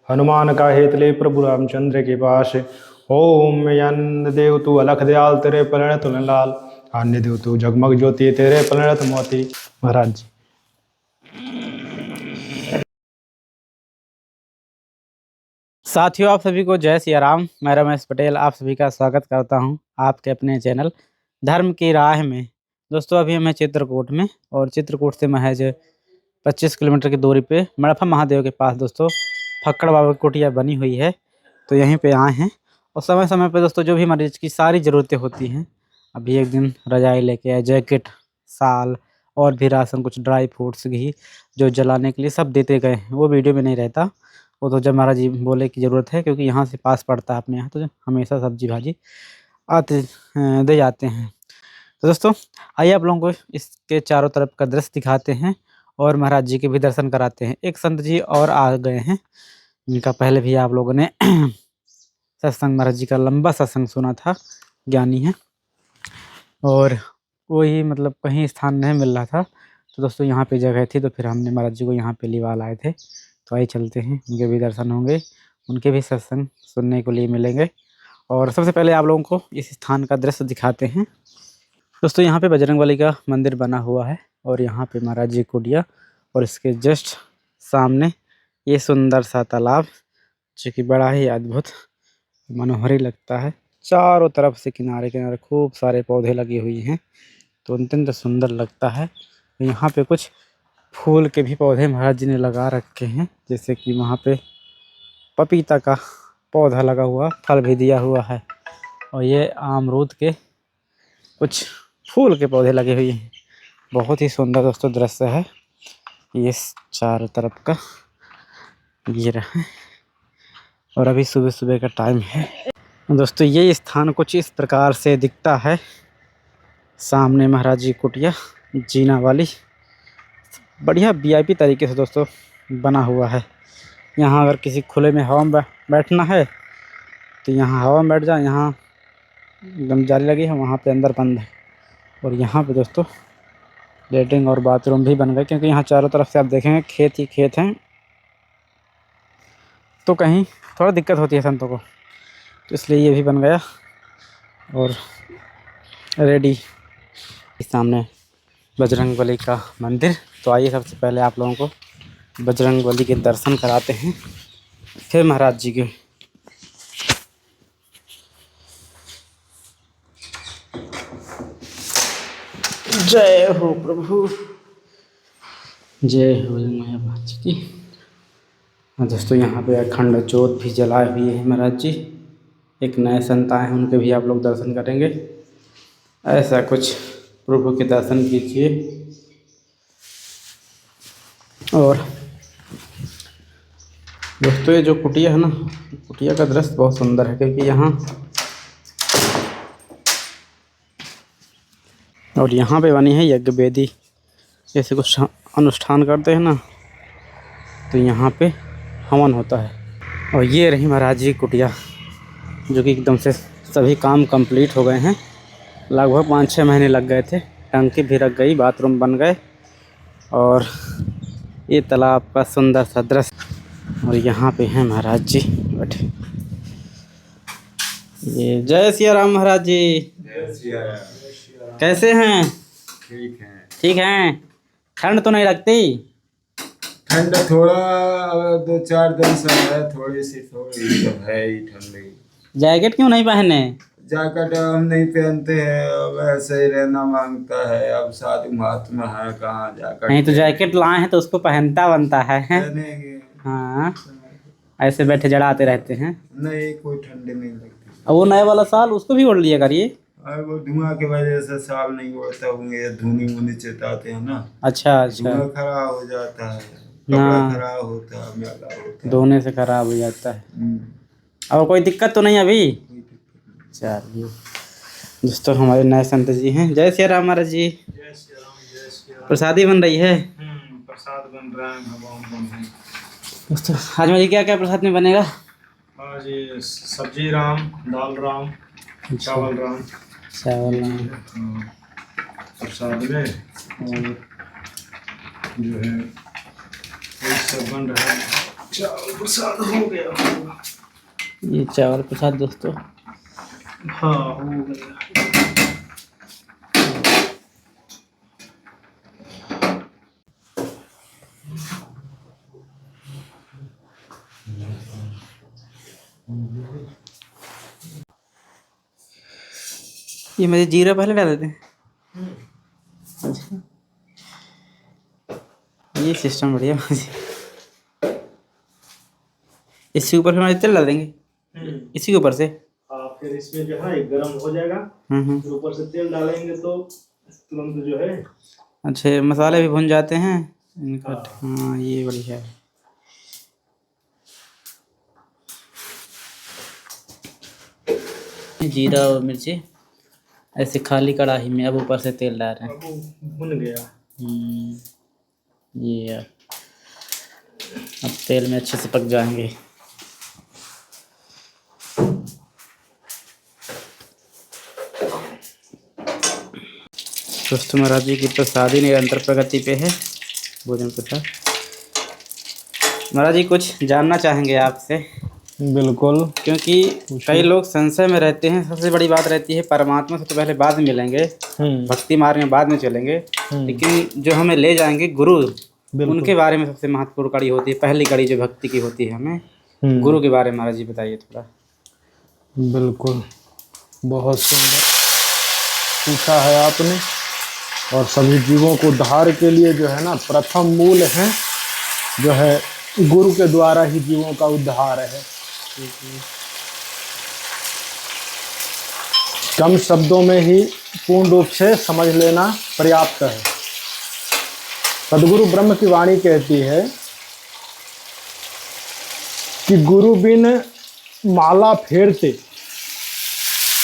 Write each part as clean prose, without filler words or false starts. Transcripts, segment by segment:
हनुमान का हेतले प्रभु रामचंद्र के पास। ओम यन देव तू अलख दयाल तेरे परिणत लाल, अन्य देव तू जगमग ज्योति तेरे परिणत मोती। महाराज जी। साथियों, आप सभी को जय सिया राम। मैं रमेश पटेल आप सभी का स्वागत करता हूं आपके अपने चैनल धर्म की राह में। दोस्तों, अभी हम हैं चित्रकूट में और चित्रकूट से महज 25 किलोमीटर की दूरी पे मड़फा महादेव के पास दोस्तों फक्कड़ बाबा की कुटिया बनी हुई है। तो यहीं पे आए हैं और समय समय पे दोस्तों जो भी मरीज की सारी ज़रूरतें होती हैं, अभी एक दिन रजाई लेके आए, जैकेट, साल और भी राशन, कुछ ड्राई फ्रूट्स, घी जो जलाने के लिए सब देते गए हैं। वो वीडियो में नहीं रहता, वो तो जब महाराज जी बोले की ज़रूरत है, क्योंकि यहाँ से पास पड़ता है अपने यहाँ, तो हमेशा सब्जी भाजी आते दे जाते हैं। तो दोस्तों आइए आप लोगों को इसके चारों तरफ का दृश्य दिखाते हैं और महाराज जी के भी दर्शन कराते हैं। एक संत जी और आ गए हैं, इनका पहले भी आप लोगों ने सत्संग, महाराज जी का लंबा सत्संग सुना था, ज्ञानी है, और कोई मतलब कहीं स्थान नहीं मिल रहा था, तो दोस्तों यहाँ पे जगह थी, तो फिर हमने महाराज जी को यहाँ पे लिवा लाए थे। तो आइए चलते हैं, उनके भी दर्शन होंगे, उनके भी सत्संग सुनने को लिए मिलेंगे। और सबसे पहले आप लोगों को इस स्थान का दृश्य दिखाते हैं। दोस्तों यहाँ पे बजरंगबली का मंदिर बना हुआ है और यहाँ पे महाराज जी कुटिया, और इसके जस्ट सामने ये सुंदर सा तालाब, जो कि बड़ा ही अद्भुत मनोहर ही लगता है। चारों तरफ से किनारे किनारे खूब सारे पौधे लगे हुए हैं, तो अत्यंत सुंदर लगता है। यहाँ पे कुछ फूल के भी पौधे महाराज जी ने लगा रखे हैं, जैसे कि वहाँ पे पपीता का पौधा लगा हुआ, फल भी दिया हुआ है, और ये अमरूद के कुछ फूल के पौधे लगे हुए हैं। बहुत ही सुंदर दोस्तों दृश्य है ये चारों तरफ का, ये रहा। और अभी सुबह सुबह का टाइम है दोस्तों। ये स्थान कुछ इस प्रकार से दिखता है। सामने महाराज जी कुटिया जीना वाली, बढ़िया वीआईपी तरीके से दोस्तों बना हुआ है। यहाँ अगर किसी खुले में हवा में बैठना है तो यहाँ हवा में बैठ जाए, यहाँ एकदम जाली लगी है, वहाँ पे अंदर बंद है। और यहाँ पे दोस्तों लेटरिन और बाथरूम भी बन गए, क्योंकि यहाँ चारों तरफ से आप देखेंगे खेत ही खेत हैं, तो कहीं थोड़ा दिक्कत होती है संतों को, तो इसलिए ये भी बन गया और रेडी। सामने बजरंगबली का मंदिर। तो आइए सबसे पहले आप लोगों को बजरंगबली के दर्शन कराते हैं, फिर महाराज जी के। जय हो प्रभु, जय हो महाराज जी की। दोस्तों यहाँ पे अखंड ज्योत भी जलाए हुए हैं महाराज जी। एक नए संत आए हैं, उनके भी आप लोग दर्शन करेंगे। ऐसा कुछ प्रभु के दर्शन कीजिए। और दोस्तों ये जो कुटिया है ना, कुटिया का दृश्य बहुत सुंदर है, क्योंकि यहाँ पे बनी है यज्ञ वेदी। जैसे कुछ अनुष्ठान करते हैं ना, तो यहाँ पे हवन होता है। और ये रही महाराज जी कुटिया, जो कि एकदम से सभी काम कंप्लीट हो गए हैं। लगभग 5-6 महीने लग गए थे, टंकी भी रख गई, बाथरूम बन गए, और ये तालाब का सुंदर सा दृश्य। और यहाँ पे हैं महाराज जी बैठे। ये जय सिया राम महाराज जी। जय सिया राम। कैसे हैं? ठीक है। ठीक हैं। ठंड तो नहीं लगती? ठंड थोड़ा 2-4 दिन से है, थोड़ी तो है ही ठंडी। जैकेट क्यों नहीं पहने? जैकेट हम नहीं पहनते हैं, वैसे ही रहना मांगता है। अब साधु महात्मा है, कहाँ जैकेट? नहीं तो जैकेट लाए हैं तो उसको पहनता बनता है। पहनेंगे। हाँ, ऐसे बैठे जड़ाते रहते हैं। नहीं, कोई ठंडी नहीं लगती। अब वो नए वाला साल उसको भी ओढ़ लिया करिए। और वो धुआं की वजह से साल नहीं उड़ता होंगे, धुनी मुनी चेताते हैं ना। अच्छा अच्छा। धुआं खराब हो जाता है, कपड़ा खराब होता है, मैला होता है, धोने से खराब हो जाता है। और कोई दिक्कत तो नहीं अभी? चलिए दोस्तों, हमारे नए संत जी हैं। जय श्री राम महाराज जी। जय श्री राम। जय श्री राम। प्रसादी बन रही है। प्रसाद बन रहा है, भगवान बन रहे हैं। दोस्तों आज मुझे क्या क्या प्रसाद में बनेगा? आज ये सब्जी राम, दाल राम, चावल राम, प्रसाद में। और जो है सब बन रहा है। चावल प्रसाद हो गया होगा। ये चावल प्रसाद दोस्तों। हाँ हो गया। ये मुझे जीरा पहले डाल देते हैं। अच्छा, ये सिस्टम बढ़िया मुझे। इसके ऊपर फिर हमारे तेल डाल देंगे इसी के ऊपर से। फिर इसमें जो है गरम हो जाएगा, फिर ऊपर से तेल डालेंगे तो तुरंत जो है। अच्छा, मसाले भी भुन जाते हैं इनका। हाँ ये बढ़िया है। जीरा और मिर्ची ऐसे खाली कढ़ाई में, अब ऊपर से तेल डाल रहे हैं। अब भुन गया। ये अब तेल में अच्छे से पक जाएंगे। दोस्तों महाराज जी की प्रसादी निरंतर प्रगति पे है। भोजन प्रसाद महाराज जी कुछ जानना चाहेंगे आपसे। बिल्कुल। क्योंकि कई लोग संशय में रहते हैं। सबसे बड़ी बात रहती है परमात्मा से तो पहले बाद में मिलेंगे, भक्ति मार्ग में बाद में चलेंगे, लेकिन जो हमें ले जाएंगे गुरु, उनके बारे में सबसे महत्वपूर्ण कड़ी होती है। पहली कड़ी जो भक्ति की होती है, हमें गुरु के बारे में महाराज जी बताइए थोड़ा। बिल्कुल, बहुत सुंदर पूछा है आपने। और सभी जीवों को उद्धार के लिए जो है ना, प्रथम मूल है जो है गुरु के द्वारा ही जीवों का उद्धार है। कम शब्दों में ही पूर्ण रूप से समझ लेना पर्याप्त है। सदगुरु ब्रह्म की वाणी कहती है कि गुरु बिन माला फेरते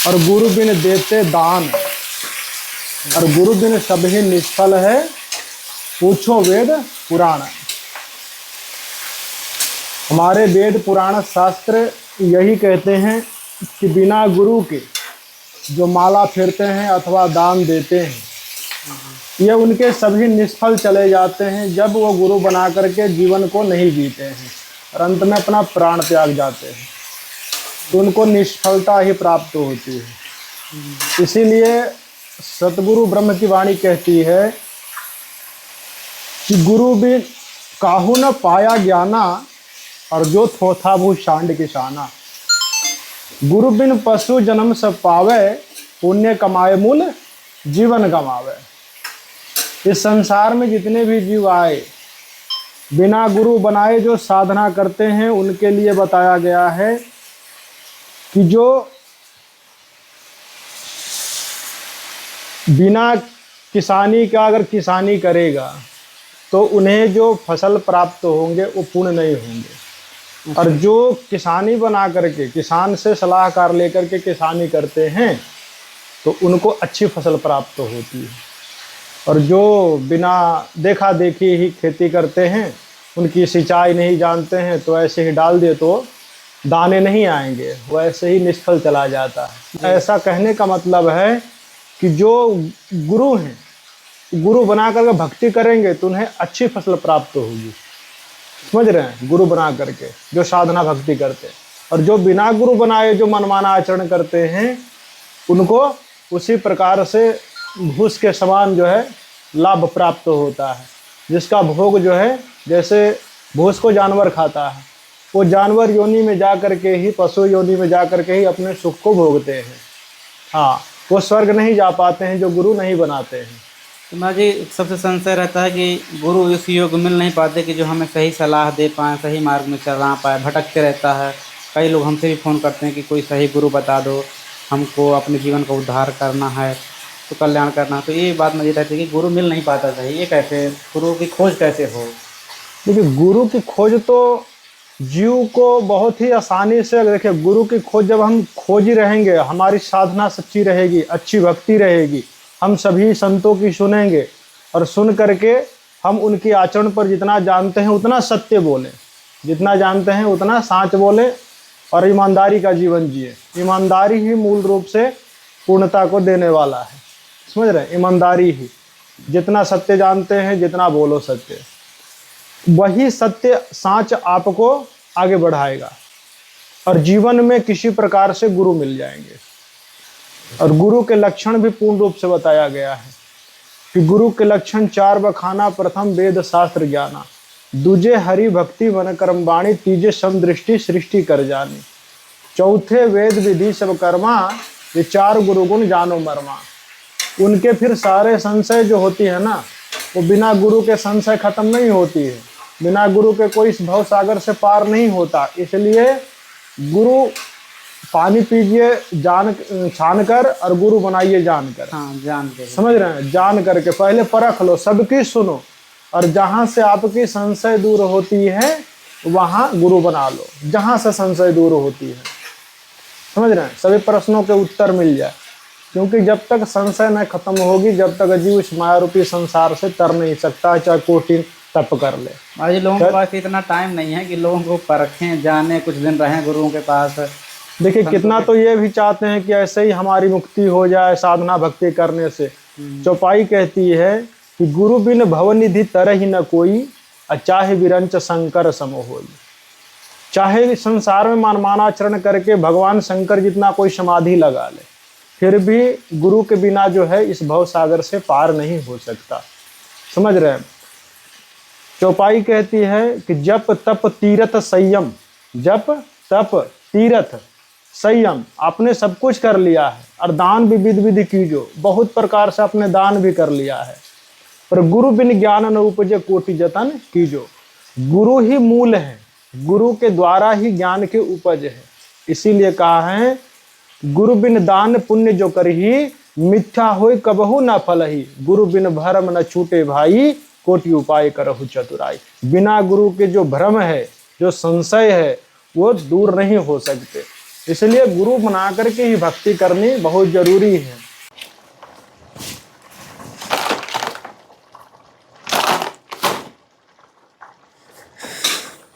और गुरु बिन देते दान, और गुरु बिन सभी निष्फल है, पूछो वेद पुराण। हमारे वेद पुराण शास्त्र यही कहते हैं कि बिना गुरु के जो माला फेरते हैं अथवा दान देते हैं, ये उनके सभी निष्फल चले जाते हैं जब वो गुरु बना करके जीवन को नहीं जीते हैं और अंत में अपना प्राण त्याग जाते हैं, तो उनको निष्फलता ही प्राप्त होती है। इसीलिए सतगुरु ब्रह्म की वाणी कहती है कि गुरु बिन काहू न पाया ज्ञाना, और जो थोथा भू शांड किसाना। गुरु बिन पशु जन्म सब पावे, पुण्य कमाए मूल जीवन गमावे। इस संसार में जितने भी जीव आए, बिना गुरु बनाए जो साधना करते हैं, उनके लिए बताया गया है कि जो बिना किसानी का अगर किसानी करेगा तो उन्हें जो फसल प्राप्त होंगे वो पूर्ण नहीं होंगे। और जो किसानी बना करके, किसान से सलाहकार लेकर के किसानी करते हैं, तो उनको अच्छी फसल प्राप्त होती है। और जो बिना देखा देखी ही खेती करते हैं, उनकी सिंचाई नहीं जानते हैं, तो ऐसे ही डाल दे तो दाने नहीं आएंगे, वो ऐसे ही निष्फल चला जाता है। ऐसा कहने का मतलब है कि जो गुरु हैं, गुरु बना करके भक्ति करेंगे तो उन्हें अच्छी फसल प्राप्त होगी। समझ रहे हैं? गुरु बना करके जो साधना भक्ति करते हैं, और जो बिना गुरु बनाए जो मनमाना आचरण करते हैं, उनको उसी प्रकार से घूस के समान जो है लाभ प्राप्त होता है। जिसका भोग जो है, जैसे घूस को जानवर खाता है, वो जानवर योनि में जा करके ही, पशु योनि में जा करके ही अपने सुख को भोगते हैं। हाँ, वो स्वर्ग नहीं जा पाते हैं जो गुरु नहीं बनाते हैं। तो महाराज जी सबसे संशय रहता है कि गुरु उस योग मिल नहीं पाते कि जो हमें सही सलाह दे पाए, सही मार्ग में चला पाए, भटकते रहता है। कई लोग हमसे भी फ़ोन करते हैं कि कोई सही गुरु बता दो, हमको अपने जीवन का उद्धार करना है, तो कल्याण करना है। तो ये बात मुझे रहती है कि गुरु मिल नहीं पाता सही, ये कैसे, गुरु की खोज कैसे हो? देखिए, गुरु की खोज तो जीव को बहुत ही आसानी से, देखिए गुरु की खोज जब हम खोज ही रहेंगे, हमारी साधना सच्ची रहेगी, अच्छी भक्ति रहेगी, हम सभी संतों की सुनेंगे और सुन करके हम उनकी आचरण पर जितना जानते हैं उतना सत्य बोलें, जितना जानते हैं उतना साँच बोलें और ईमानदारी का जीवन जिए। ईमानदारी ही मूल रूप से पूर्णता को देने वाला है। समझ रहे हैं? ईमानदारी ही, जितना सत्य जानते हैं, जितना बोलो सत्य। वही सत्य सांच आपको आगे बढ़ाएगा और जीवन में किसी प्रकार से गुरु मिल जाएंगे। और गुरु के लक्षण भी पूर्ण रूप से बताया गया है कि गुरु के लक्षण 4 बखाना। प्रथम वेद शास्त्र ज्ञाना, दूजे हरि भक्ति मन कर्म वाणी, तीजे समदृष्टि सृष्टि कर जानी, चौथे वेद विधि सब कर्मा, ये 4 गुरु गुण जानो मर्मा। उनके फिर सारे संशय जो होती है ना, वो बिना गुरु के संशय खत्म नहीं होती है। बिना गुरु के कोई इस भव सागर से पार नहीं होता। इसलिए गुरु पानी पीजिए जान छान कर और गुरु बनाइए जान कर। हाँ, जान के समझ रहे हैं? जान करके पहले परख लो, सबकी सुनो, और जहां से आपकी संशय दूर होती है वहां गुरु बना लो। जहां से संशय दूर होती है, समझ रहे हैं, सभी प्रश्नों के उत्तर मिल जाए। क्योंकि जब तक संशय न खत्म होगी, जब तक जीव इस माया रूपी संसार से तर नहीं सकता, चाहे कोटि तप कर ले। आज लोगों के पास इतना टाइम नहीं है कि लोगों को परखें, जाने, कुछ दिन रहें गुरुओं के पास। देखिए कितना तो ये भी चाहते हैं कि ऐसे ही हमारी मुक्ति हो जाए साधना भक्ति करने से। चौपाई कहती है कि गुरु बिन भवनिधि तरहि न कोई, चाहे विरंच शंकर सम होई। चाहे संसार में मनमानाचरण करके भगवान शंकर जितना कोई समाधि लगा ले, फिर भी गुरु के बिना जो है इस भव सागर से पार नहीं हो सकता। समझ रहे हैं? चौपाई कहती है कि जप तप तीरथ संयम, जप तप तीरथ संयम, आपने सब कुछ कर लिया है, और दान भी विधि विधि कीजो, बहुत प्रकार से आपने दान भी कर लिया है, पर गुरु बिन ज्ञान न उपजे कोटि जतन कीजो। गुरु ही मूल है, गुरु के द्वारा ही ज्ञान के उपज है। इसीलिए कहा है गुरु बिन दान पुण्य जो करही, मिथ्या होय कबहु न फलही। गुरु बिन भरम न छूटे भाई, कोटि उपाय करहु चतुराई। बिना गुरु के जो भ्रम है, जो संशय है, वो दूर नहीं हो सकते। इसलिए गुरु बना करके ही भक्ति करनी बहुत जरूरी है।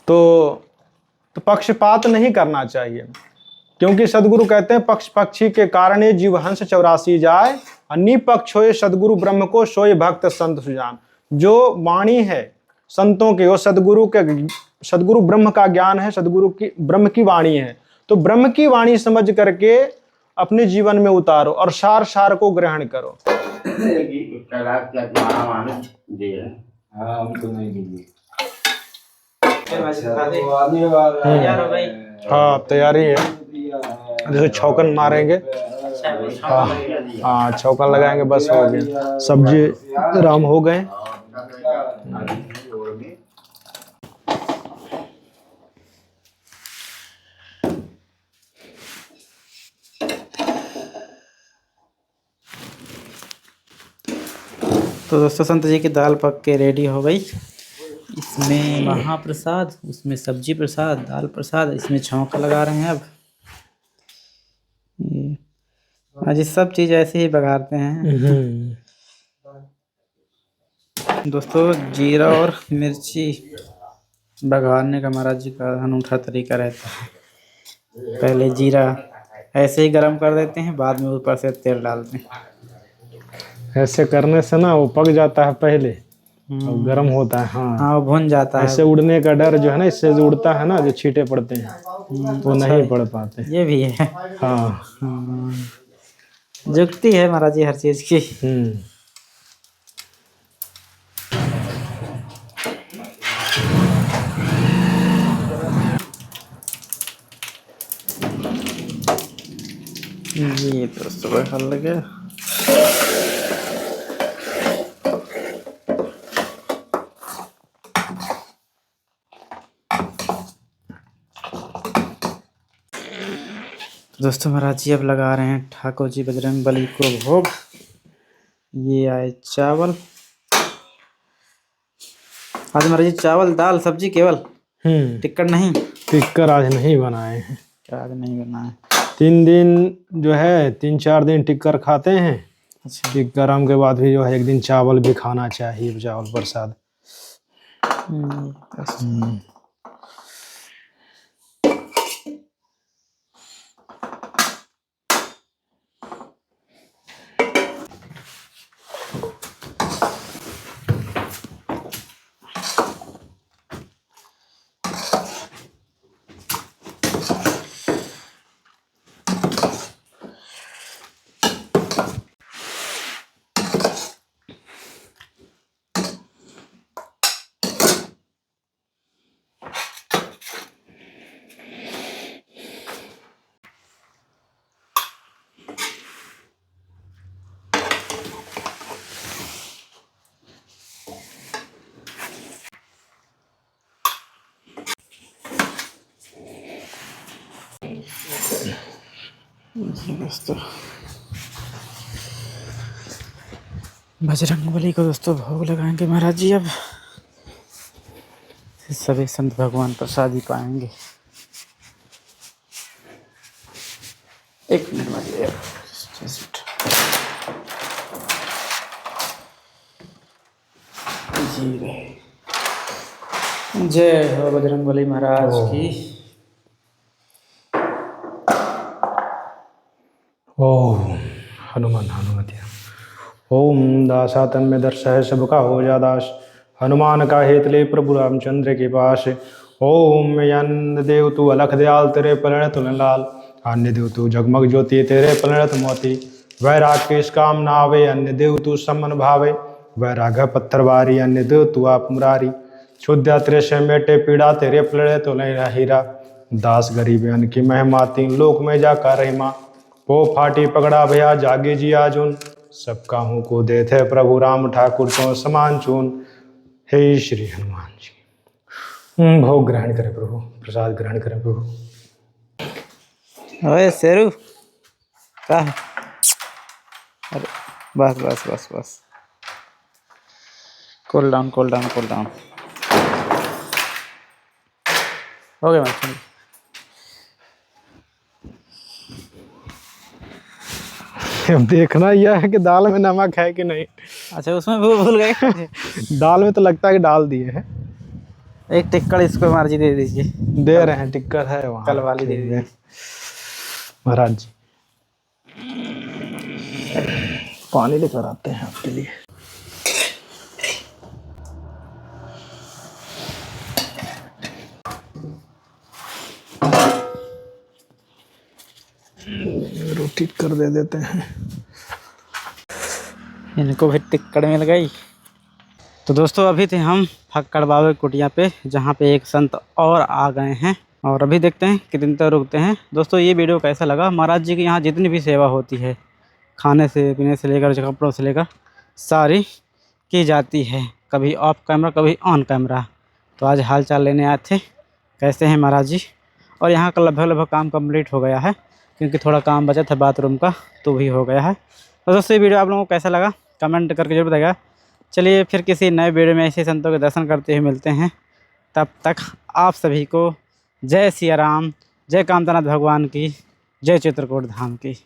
तो पक्षपात नहीं करना चाहिए, क्योंकि सदगुरु कहते हैं पक्ष पक्षी के कारण ये जीव हंस 84 जाए, और निपक्ष होए सदगुरु ब्रह्म को सोए भक्त संत सुजान। जो वाणी है संतों की, वो सदगुरु ब्रह्म का ज्ञान है, सदगुरु की ब्रह्म की वाणी है। तो ब्रह्म की वाणी समझ करके अपने जीवन में उतारो और सार सार को ग्रहण करो। हाँ, तैयारी है, जैसे छौकन मारेंगे। हाँ, छौकन लगाएंगे, बस हो गया, सब्जी राम हो गए। तो दोस्तों संत जी की दाल पक के रेडी हो गई। इसमें महाप्रसाद, उसमें सब्जी प्रसाद, दाल प्रसाद, इसमें छौंका लगा रहे हैं। अब आज ये सब चीज़ ऐसे ही बघारते हैं दोस्तों। जीरा और मिर्ची बघारने का महाराज जी का अनूठा तरीका रहता है। पहले जीरा ऐसे ही गरम कर देते हैं, बाद में ऊपर से तेल डालते हैं। ऐसे करने से ना वो पक जाता है पहले और गर्म होता है। हाँ, हाँ, वो भुन जाता है। ऐसे उड़ने का डर जो है ना, इससे जो उड़ता है ना, जो छींटे पड़ते हैं वो नहीं पड़ पाते। ये भी है। हाँ, जुगती है महाराज जी हर चीज की। ये तो सुबह हल लगे। दोस्तों महाराज जी अब लगा रहे हैं ठाकुर जी बजरंग बली को भोग। ये आए चावल। आज महाराज जी चावल दाल सब्जी केवल, टिक्कर नहीं? टिक्कर आज नहीं बनाए हैं। आज नहीं बनाए। 3 दिन जो है, 3-4 दिन टिक्कर खाते हैं। अच्छा। टिक्कर आराम के बाद भी जो है 1 दिन चावल भी खाना चाहिए, चावल प्रसाद। जी दोस्तों, बजरंगबली को दोस्तों भोग लगाएंगे महाराज जी। अब सभी संत भगवान प्रसाद ही पाएंगे। एक मिनट में जी रहे। जय हो बजरंगबली महाराज की। ओम हनुमान हनुमति। ओम दासा तन्मे दर्शय सबका हो जा दास, हनुमान का हेतले प्रभु रामचंद्र के पास। ओम यन्न देव तू अलख दयाल तेरे परिणत लाल, अन्य देव तू जगमग ज्योति तेरे परिणत मोती। वैराग केश काम नावे अन्य देव तू समन भावे, वैराग पत्थर बारी अन्य देव तू आप मुरारी। शुद्धा तेरे से मेटे पीड़ा तेरे परिणत हीरा, दास गरीब अन की महिमा तीन लोक में जाकर रहीमा। वो फाटी पकड़ा भैया जागे जी आजुन, सबका हूँ को देते प्रभु राम ठाकुर तो समान चून। हे श्री हनुमान जी। भोग ग्रहण करें प्रभु, प्रसाद ग्रहण करें प्रभु। ओए शेरू का, अरे बस बस बस बस, cool down cool down cool down हो गया मैं। अब देखना यह है कि दाल में नमक है कि नहीं। अच्छा उसमें भूल गए। दाल में तो लगता है कि डाल दिए हैं। एक टिक्कड़ इसको महाराज जी दे दीजिए। दे रहे हैं, टिक्कर है वहाँ। कल वाली दे दीजिए महाराज जी। पानी लेकर आते हैं आपके लिए। रोटी कर दे देते हैं। इनको भी टिक्कड़ मिल गई। तो दोस्तों अभी थे हम फक्कड़ बाबा की कुटिया पे, जहाँ पे एक संत और आ गए हैं और अभी देखते हैं कितनी तक रुकते हैं। दोस्तों ये वीडियो कैसा लगा, महाराज जी की यहाँ जितनी भी सेवा होती है, खाने से पीने से लेकर कपड़ों से लेकर सारी की जाती है, कभी ऑफ कैमरा कभी ऑन कैमरा। तो आज हाल चाल लेने आए थे, कैसे हैं महाराज जी। और यहाँ का लगभग काम कंप्लीट हो गया है, क्योंकि थोड़ा काम बचा था बाथरूम का, तो भी हो गया है। तो दोस्तों ये वीडियो आप लोगों को कैसा लगा कमेंट करके जरूर बताइएगा। चलिए फिर किसी नए वीडियो में ऐसे संतों के दर्शन करते हुए मिलते हैं। तब तक आप सभी को जय सिया राम, जय कामतानाथ भगवान की, जय चित्रकूट धाम की।